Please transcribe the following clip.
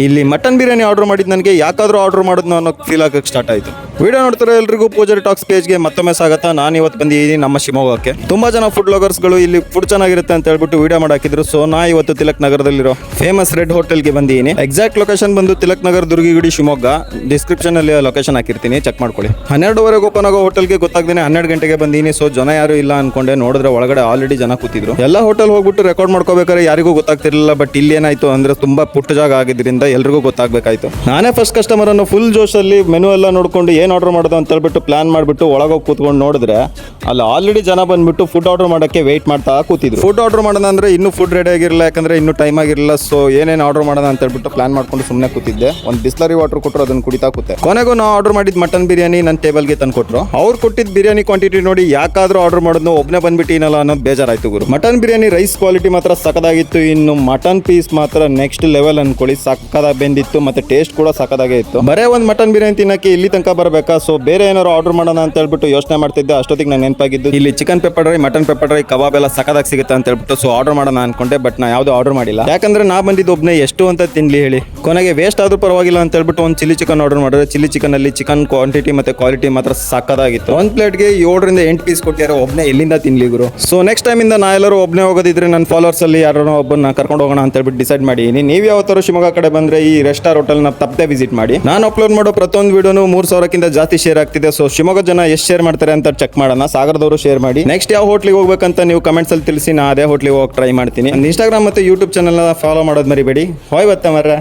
ಇಲ್ಲಿ mutton biryani order ಮಾಡಿದ್ದು ನನಗೆ ಯಾಕಾದರೂ ಆರ್ಡರ್ ಮಾಡೋದು ಅನ್ನೋ ಫೀಲ್ ಆಗಕ್ಕೆ ಸ್ಟಾರ್ಟ್ ಆಯಿತು. ವಿಡಿಯೋ ನೋಡ್ತಾರೆ ಎಲ್ರಿಗೂ ಪೂಜಾರಿ ಟಾಕ್ಸ್ ಪೇಜ್ಗೆ ಮತ್ತೊಮ್ಮೆ ಸ್ವಾಗತ. ನಾನು ಇವತ್ತು ಬಂದಿದ್ದೀನಿ ನಮ್ಮ ಶಿವಮೊಗ್ಗಕ್ಕೆ. ತುಂಬ ಜನ ಫುಡ್ ಬ್ಲಾಗರ್ಸ್ಗಳು ಇಲ್ಲಿ ಫುಡ್ ಚೆನ್ನಾಗಿರುತ್ತೆ ಅಂತ ಹೇಳ್ಬಿಟ್ಟು ವಿಡಿಯೋ ಮಾಡಾಕಿದ್ರು. ಸೊ ನಾ ಇವತ್ತು ತಿಲಕ್ ನಗರದಲ್ಲಿರೋ ಫೇಮಸ್ ರೆಡ್ ಹೋಟೆಲ್ಗೆ ಬಂದಿದ್ದೀನಿ. ಎಕ್ಸಾಕ್ಟ್ ಲೊಕೇಶನ್ ಬಂದು ತಿಲಕ್ ನಗರ್ ದುರ್ಗಿಗುಡಿ ಶಿವಮೊಗ್ಗ. ಡಿಸ್ಕ್ರಿಪ್ಷನ್ ಅಲ್ಲಿ ಲೊಕೇಶನ್ ಹಾಕಿರ್ತೀನಿ, ಚೆಕ್ ಮಾಡ್ಕೊಳ್ಳಿ. 12:30 ಓಪನ್ ಆಗೋ ಹೋಟೆಲ್ಗೆ ಗೊತ್ತಾಗ್ದೇನೆ 12 ಗಂಟೆಗೆ ಬಂದೀನಿ. ಸೊ ಜನ ಯಾರು ಇಲ್ಲ ಅನ್ಕೊಂಡೆ, ನೋಡಿದ್ರೆ ಒಳಗಡೆ ಆಲ್ರೆಡಿ ಜನ ಕೂತಿದ್ರು. ಎಲ್ಲ ಹೋಟೆಲ್ ಹೋಗ್ಬಿಟ್ಟು ರೆಕಾರ್ಡ್ ಮಾಡ್ಕೋಬೇಕಾದ್ರೆ ಯಾರಿಗೂ ಗೊತ್ತಾಗ್ತಿರ್ಲಿಲ್ಲ. ಬಟ್ ಇಲ್ಲಿ ಏನಾಯ್ತು ಅಂದ್ರೆ ತುಂಬಾ ಪುಟ್ಟ ಜಾಗ ಆಗಿದ್ರಿಂದ ಎಲ್ರಿಗೂ ಗೊತ್ತಾಗಬೇಕಾಯ್ತು. ನಾನೇ ಫಸ್ಟ್ ಕಸ್ಟಮರ್ ಅನ್ನು ಫುಲ್ ಜೋಶಲ್ಲಿ ಮೆನು ಎಲ್ಲ ನೋಡ್ಕೊಂಡು ಏನು ಆರ್ಡರ್ ಮಾಡೋದು ಅಂತ ಹೇಳ್ಬಿಟ್ಟು ಪ್ಲಾನ್ ಮಾಡಿಬಿಟ್ಟು ಒಳಗೋಗಿ ಕೂತ್ಕೊಂಡು ನೋಡಿದ್ರೆ ಅಲ್ಲಿ ಆಲ್ರೆಡಿ ಜನ ಬಂದ್ಬಿಟ್ಟು ಫುಡ್ ಆರ್ಡರ್ ಮಾಡೋಕ್ಕೆ ವೆಯ್ಟ್ ಮಾಡ್ತಾ ಕೂತಿದ್ರು. ಫುಡ್ ಆರ್ಡರ್ ಮಾಡೋಣ ಅಂದ್ರೆ ಇನ್ನೂ ಫುಡ್ ರೆಡಿ ಆಗಿರಲಿಲ್ಲ, ಯಾಕಂದ್ರೆ ಇನ್ನೂ ಟೈಮ್ ಆಗಿರಲಿಲ್ಲ. ಸೊ ಏನೇನು ಆರ್ಡರ್ ಮಾಡೋಣ ಅಂತ ಹೇಳ್ಬಿಟ್ಟು ಪ್ಲಾನ್ ಮಾಡ್ಕೊಂಡು ಸುಮ್ಮನೆ ಕೂತಿದ್ದೆ. ಒಂದು ಬಿಸ್ಲರಿ ವಾಟರ್ ಕೊಟ್ಟರು, ಅದನ್ನು ಕುಡಿತಾ ಕೂತೆ. ಕೊನೆಗೂ ನಾವು ಆರ್ಡರ್ ಮಾಡಿದ ಮಟನ್ ಬಿರಿಯಾನಿ ನನ್ನ ಟೇಬಲ್ಗೆ ತಂದು ಕೊಟ್ಟರು. ಅವ್ರು ಕೊಟ್ಟಿದ್ದ ಬಿರಿಯಾನಿ ಕ್ವಾಂಟಿಟಿ ನೋಡಿ ಯಾಕಾದ್ರೂ ಆರ್ಡರ್ ಮಾಡೋದು ಒಬ್ಬನೇ ಬಂದ್ಬಿಟ್ಟಿನಲ್ಲ ಅನ್ನೋದು ಬೇಜಾರಾಯ್ತು ಗುರು. ಮಟನ್ ಬಿರಿಯಾನಿ ರೈಸ್ ಕ್ವಾಲಿಟಿ ಮಾತ್ರ ಸಕ್ಕದಾಗಿತ್ತು. ಇನ್ನು ಮಟನ್ ಪೀಸ್ ಮಾತ್ರ ನೆಕ್ಸ್ಟ್ ಲೆವೆಲ್ ಅನ್ಕೊಳ್ಳಿ, ಸಕ್ಕದಾಗಿ ಬೆಂದಿತ್ತು. ಮತ್ತೆ ಟೇಸ್ಟ್ ಕೂಡ ಸಕ್ಕದಾಗೇ ಇತ್ತು. ಬರೇ ಒಂದು ಮಟನ್ ಬಿರಿಯಾನಿ ತಿನ್ನಕ್ಕೆ ಇಲ್ಲಿ ತನಕ ಬರಬೇಕಾ? ಸೊ ಬೇರೆ ಏನಾದ್ರು ಆರ್ಡರ್ ಮಾಡೋಣ ಅಂತ ಹೇಳ್ಬಿಟ್ಟು ಯೋಚನೆ ಮಾಡ್ತಿದ್ದೆ. ಅಷ್ಟೊತ್ತಿಗೆ ನಾನು ನೆನಪಾಗಿದ್ದು ಇಲ್ಲಿ chicken pepper dry, mutton pepper dry, ಕಬಾಬ್ ಎಲ್ಲ ಸಕ್ಕದಾಗಿ ಸಿಗುತ್ತೆ ಅಂತ ಹೇಳ್ಬಿಟ್ಟು ಸೊ ಆರ್ಡರ್ ಮಾಡೋಣ ಅನ್ಕೊಂಡೆ. ಬಟ್ ನಾ ಯಾವ್ದು ಆರ್ಡರ್ ಮಾಡಿಲ್ಲ, ಯಾಕಂದ್ರೆ ನಾ ಬಂದಿದ್ದು ಒಬ್ಬನೇ ಎಷ್ಟು ಅಂತ ತಿನ್ಲಿ ಹೇಳಿ. ಕೊನೆಗೆ ವೇಸ್ಟ್ ಆದ್ರೂ ಪರವಾಗಿಲ್ಲ ಅಂತ ಹೇಳ್ಬಿಟ್ಟು ಒಂದು ಚಿಲ್ಲಿ ಚಿಕನ್ ಆರ್ಡರ್ ಮಾಡಿದ್ರೆ ಚಿಲ್ಲಿ ಚಿಕನ್ ಅಲ್ಲಿ ಚಿಕನ್ ಕ್ವಾಂಟಿಟಿ ಮತ್ತೆ ಕ್ವಾಲಿಟಿ ಮಾತ್ರ ಸಕ್ಕದಾಗಿತ್ತು. ಒಂದು ಪ್ಲೇಟ್ಗೆ 7ರಿಂದ 8 ಪೀಸ್ ಕೊಟ್ಟಿದ್ದಾರೆ. ಒಬ್ಬನೇ ಎಲ್ಲಿಂದ ತಿನ್ಲಿ ಗುರು. ಸೊ ನೆಕ್ಸ್ಟ್ ಟೈಮ್ ಇಂದ ನಾ ಎಲ್ಲರೂ ಒಬ್ಬನೇ ಹೋಗೋದಿದ್ರೆ ನನ್ನ ಫಾಲೋವರ್ಸ್ ಅಲ್ಲಿ ಯಾರೋ ಒಬ್ಬನ ಕರ್ಕೊಂಡು ಹೋಗೋಣ ಅಂತ ಹೇಳ್ಬಿಟ್ಟು ಡಿಸೈಡ್ ಮಾಡಿದ್ದೀನಿ. ನೀವು ಯಾವತ್ತಾರು ಶಿವಮೊಗ್ಗ ಕಡೆ ಬಂದ್ರೆ ಈ ರೆಸ್ಟಾರ್ ಹೋಟೆಲ್ ನ ತಪ್ಪದೆ ವಿಸಿಟ್ ಮಾಡಿ. ನಾನು ಅಪ್ಲೋಡ್ ಮಾಡೋ ಪ್ರತಿಯೊಂದು ವಿಡಿಯೋನು 3,000ಕ್ಕಿಂತ ಜಾಸ್ತಿ ಶೇರ್ ಆಗ್ತಿದೆ. ಸೊ ಶಿವಮೊಗ್ಗ ಜನ ಎಷ್ಟು ಶೇರ್ ಮಾಡ್ತಾರೆ ಅಂತ ಚೆಕ್ ಮಾಡೋಣ. ಸಾಗರದವರು ಶೇರ್ ಮಾಡಿ. ನೆಕ್ಸ್ಟ್ ಯಾವ ಹೋಟ್ಲಿಗೆ ಹೋಗ್ಬೇಕಂತ ನೀವು ಕಮೆಂಟ್ಸ್ ಅಲ್ಲಿ ತಿಳಿಸಿ, ನಾ ಅದೇ ಹೋಟ್ಲಿಗೆ ಹೋಗಿ ಟ್ರೈ ಮಾಡ್ತೀನಿ. ಇನ್ಸ್ಟಾಗ್ರಾಮ್ ಮತ್ತೆ ಯೂಟ್ಯೂಬ್ ಚಾನಲ್ ಫಾಲೋ ಮಾಡೋದು ಮರಿಬೇಡಿ. ಹೋಯ್ ಬತ್ತ ಮರ್ರೆ.